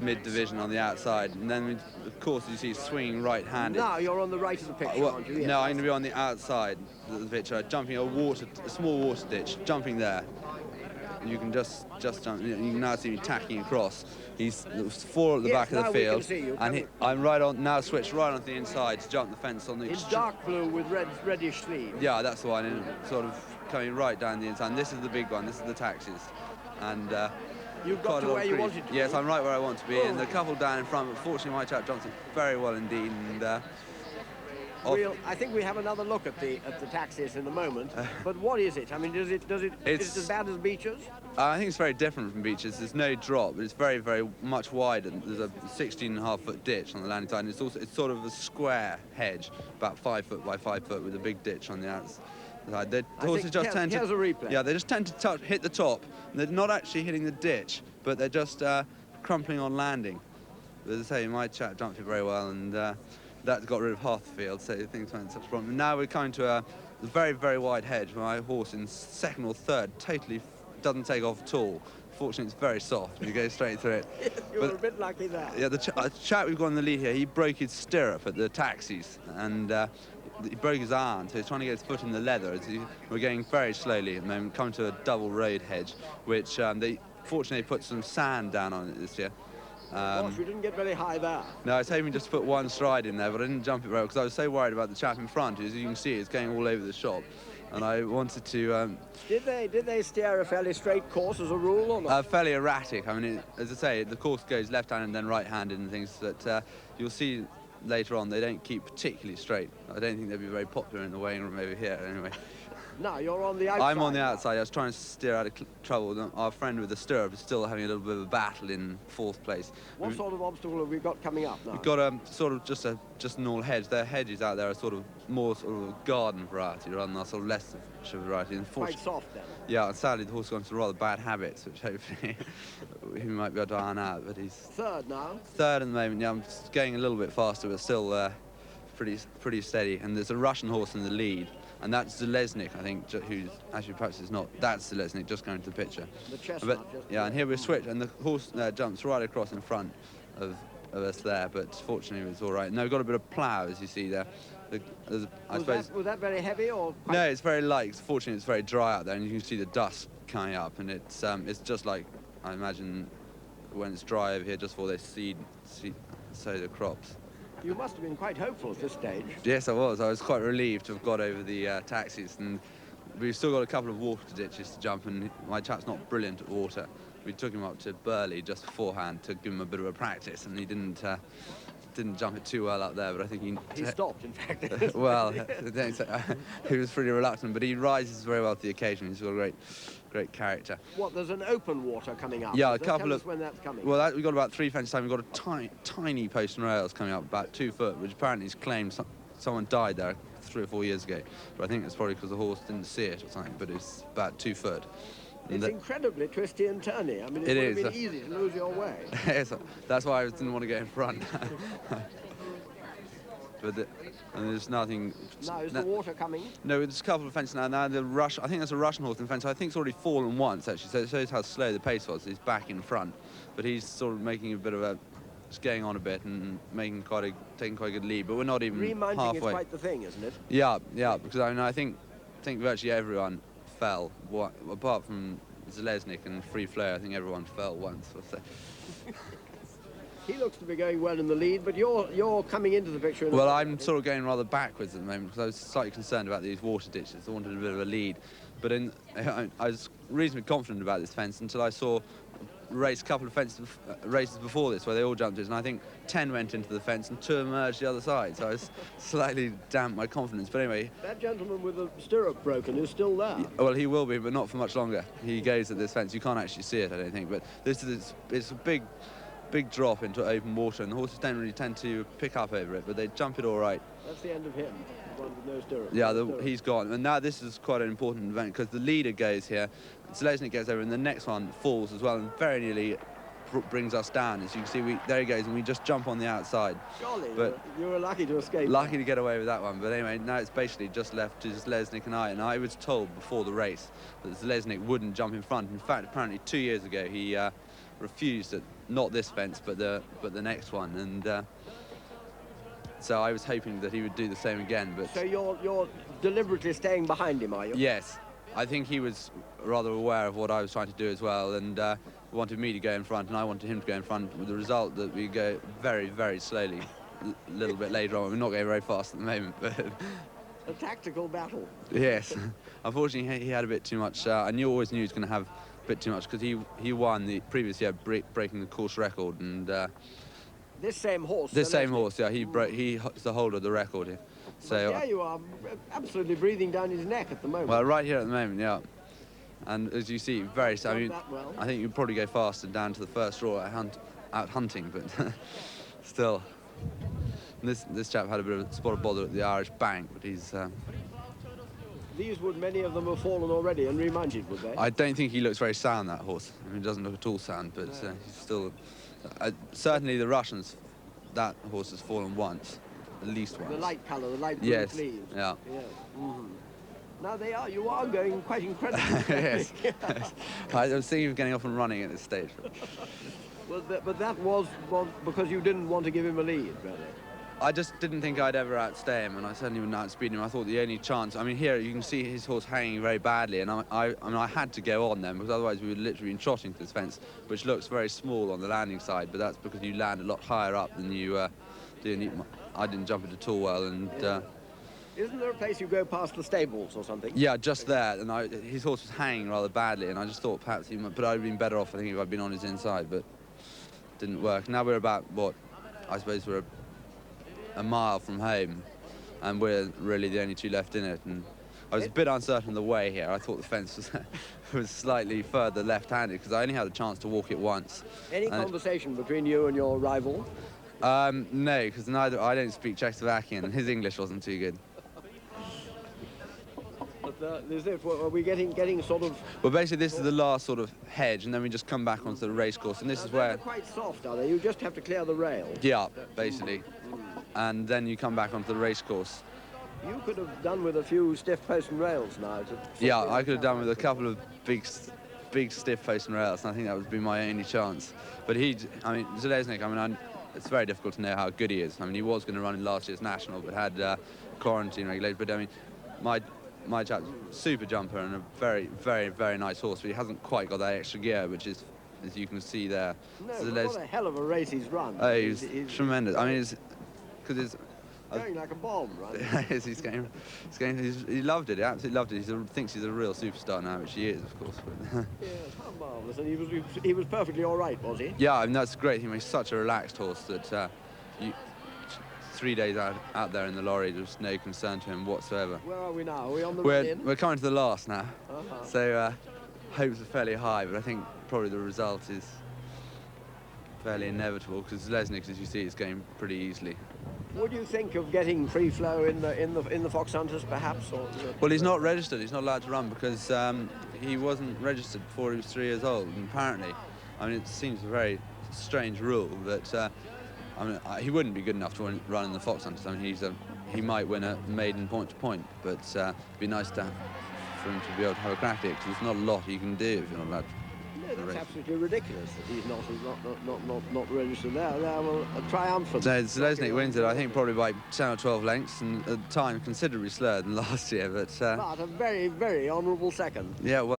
mid-division on the outside. And then, of course, you see swinging right-handed. Now you're on the right of the picture, aren't you? Yes. No, I'm going to be on the outside of the picture, jumping a small water ditch, jumping there. You can just jump. You can now see me tacking across. He's 4 at the back of the field, and I'm right on now. Switched right onto the inside to jump the fence on the. It's dark blue with reddish sleeves. Yeah, that's the one. And sort of coming right down the inside. And this is the big one. This is the taxis, and you've got to where you wanted to be. Yes, I'm right where I want to be, and the couple down in front. But fortunately, my chap jumps it very well indeed, and. I think we have another look at the taxis in a moment. But what is it? I mean, is it as bad as beaches? I think it's very different from beaches. There's no drop, but it's very, very much wider. There's a 16.5-foot ditch on the landing side, and it's sort of a square hedge, about 5 foot by 5 foot, with a big ditch on the outside. The horses just tend to. Here's a replay. Yeah, they just tend to hit the top. And they're not actually hitting the ditch, but they're just crumpling on landing. But as I say, my chap jumped it very well, and. That got rid of half the field, so things weren't such a problem. Now we're coming to a very, very wide hedge. My horse in second or third totally doesn't take off at all. Fortunately, it's very soft. You go straight through it. You were a bit lucky there. Yeah, the chap we've got in the lead here, he broke his stirrup at the taxis, and he broke his arm, so he's trying to get his foot in the leather. We're going very slowly at the moment, coming to a double road hedge, which they fortunately put some sand down on it this year. Gosh, we didn't get very high there. No, I was hoping just to put one stride in there, but I didn't jump it very well because I was so worried about the chap in front. As you can see, it's going all over the shop, and I wanted to. Did they steer a fairly straight course as a rule, or not? Fairly erratic. I mean, as I say, the course goes left-handed and then right-handed and things that you'll see later on. They don't keep particularly straight. I don't think they'd be very popular in the weighing room over here, anyway. No, you're on the outside. I'm on the outside. I was trying to steer out of trouble. Our friend with the stirrup is still having a little bit of a battle in 4th place. What sort of obstacle have we got coming up now? We've got sort of just a normal hedge. Their hedges out there are sort of more sort of garden variety rather than a sort of less variety. And quite soft then. Yeah, and sadly the horse has gone to rather bad habits, which hopefully he might be able to iron out. But he's third now. Third at the moment. Yeah, I'm going a little bit faster, but still pretty steady. And there's a Russian horse in the lead. And that's Železník, I think, who's actually perhaps it's not. That's Železník, just going to the picture. The chestnut. Yeah, and here we switch, and the horse jumps right across in front of us there, but fortunately it was all right. No, we've got a bit of plough, as you see there. Was that very heavy or? No, it's very light. Fortunately, it's very dry out there, and you can see the dust coming up, and it's just like, I imagine, when it's dry over here, just before they sow the crops. You must have been quite hopeful at this stage. Yes, I was. I was quite relieved to have got over the taxis, and we've still got a couple of water ditches to jump, and my chap's not brilliant at water. We took him up to Burley just beforehand to give him a bit of a practice, and he didn't jump it too well up there, but I think he stopped, in fact. Well, he was pretty reluctant, but he rises very well to the occasion. He's got a great character. What, there's an open water coming up? Yeah, a couple of. When that's coming? Well, we've got about 3 fences time. We've got a tiny post and rails coming up, about 2 foot, which apparently is claimed someone died there 3 or 4 years ago. But I think it's probably because the horse didn't see it or something. But it's about 2 foot. It's incredibly twisty and turny. I mean, it would have been easy to lose your way. Yes, that's why I didn't want to go in front. And there's nothing. Now, is the water coming? No, there's a couple of fences now. I think there's a Russian horse in the fence. I think it's already fallen once, actually, so it shows how slow the pace was. He's back in front, but he's sort of making a bit of just going on a bit and taking quite a good lead. But we're not even remounting halfway. Is quite the thing, isn't it? Yeah, because I think virtually everyone fell, apart from Železník and Free Flow. I think everyone fell once or so. He looks to be going well in the lead, but you're coming into the picture. Well, I'm sort of going rather backwards at the moment because I was slightly concerned about these water ditches. I wanted a bit of a lead, but I was reasonably confident about this fence until I saw a couple of races before this where they all jumped it, and I think 10 went into the fence and 2 emerged the other side. So I was slightly damped my confidence. But anyway, that gentleman with the stirrup broken is still there. Well, he will be, but not for much longer. He goes at this fence. You can't actually see it, I don't think. But it's a big drop into open water, and the horses don't really tend to pick up over it, but they jump it all right. That's the end of him, the one with no stirrup. Yeah, he's gone. And now this is quite an important event because the leader goes here, Železník goes over, and the next one falls as well, and very nearly brings us down. As you can see, there he goes, and we just jump on the outside. Golly, but you were lucky to escape. Lucky to get away with that one. But anyway, now it's basically just left to Železník and I was told before the race that Železník wouldn't jump in front. In fact, apparently 2 years ago, refused at not this fence, but the next one, and so I was hoping that he would do the same again. But so you're deliberately staying behind him, are you? yes, I think he was rather aware of what I was trying to do as well, and wanted me to go in front, and I wanted him to go in front, with the result that we go very, very slowly. A little bit later on, we're not going very fast at the moment, but a tactical battle. yes. Unfortunately, he had a bit too much. I always knew he was going to have a bit too much, because he won the previous year, breaking the course record, and this same horse. This same horse, yeah, he's the holder of the record here. So yeah, you are absolutely breathing down his neck at the moment. Well, right here at the moment, yeah. And as you see, very. I mean, well. I think you'd probably go faster down to the first draw out hunting, but still. This chap had a bit of a spot of bother at the Irish Bank, but he's. These would many of them have fallen already and reminded, would they? I don't think he looks very sound, that horse. I mean, he doesn't look at all sound, but he's still. Certainly, the Russians, that horse has fallen once, at least once. The light colour, the light blue yes. sleeves. Yeah. Yeah. Mm-hmm. Now you are going quite incredibly. Yes. Yes. I was thinking of getting off and running at this stage. Well, but that was because you didn't want to give him a lead, really. I just didn't think I'd ever outstay him, and I certainly wouldn't outspeed him. I thought the only chance. I mean, here you can see his horse hanging very badly, and I mean, I had to go on them, because otherwise we would literally be trotting to this fence, which looks very small on the landing side, but that's because you land a lot higher up than you do. I didn't jump it at all well, and. Isn't there a place you go past the stables or something? Yeah, just there, and his horse was hanging rather badly, and I just thought perhaps but I'd have been better off, I think, if I'd been on his inside, but didn't work. Now we're about I suppose we're a mile from home, and we're really the only two left in it, and I was a bit uncertain of the way here. I thought the fence was slightly further left-handed, because I only had a chance to walk it once. Any conversation between you and your rival? No, because I don't speak Czechoslovakian, and his English wasn't too good. Are we getting sort of... Well, basically, this is the last sort of hedge, and then we just come back onto the racecourse, and this is where... They're quite soft, are they? You just have to clear the rail. Yeah, basically. And then you come back onto the racecourse. You could have done with a few stiff post and rails now. Yeah, I could have done with a couple of big stiff post and rails, and I think that would be my only chance. But Železník, it's very difficult to know how good he is. I mean, he was going to run in last year's national, but had quarantine regulated. But I mean, my chap's super jumper and a very, very, very nice horse, but he hasn't quite got that extra gear, which is, as you can see there. No, what a hell of a race he's run. Oh, he's tremendous. I mean, because it's going like a bomb, right? Yes, he loved it. He absolutely loved it. He thinks he's a real superstar now, which he is, of course. But yes, how marvellous. And he was perfectly all right, was he? Yeah, I mean, that's the great thing. He's such a relaxed horse that 3 days out there in the lorry, there's no concern to him whatsoever. Where are we now? Are we on the run-in? We're coming to the last now. So hopes are fairly high, but I think probably the result is fairly inevitable, because Železník, as you see, is going pretty easily. Would you think of getting free flow in the Fox Hunters, perhaps? Or well, he's not registered. He's not allowed to run because he wasn't registered before he was 3 years old. And apparently, I mean, it seems a very strange rule, but he wouldn't be good enough to run in the Fox Hunters. I mean, he might win a maiden point to point, but it'd be nice for him to be able to have a crack at it, because there's not a lot you can do if you're not allowed to. No, that's absolutely ridiculous that he's not registered there. Well, triumphant. So Železník wins it, I think, probably by 10 or 12 lengths, and at the time considerably slower than last year. But a very, very honourable second. Yeah. Well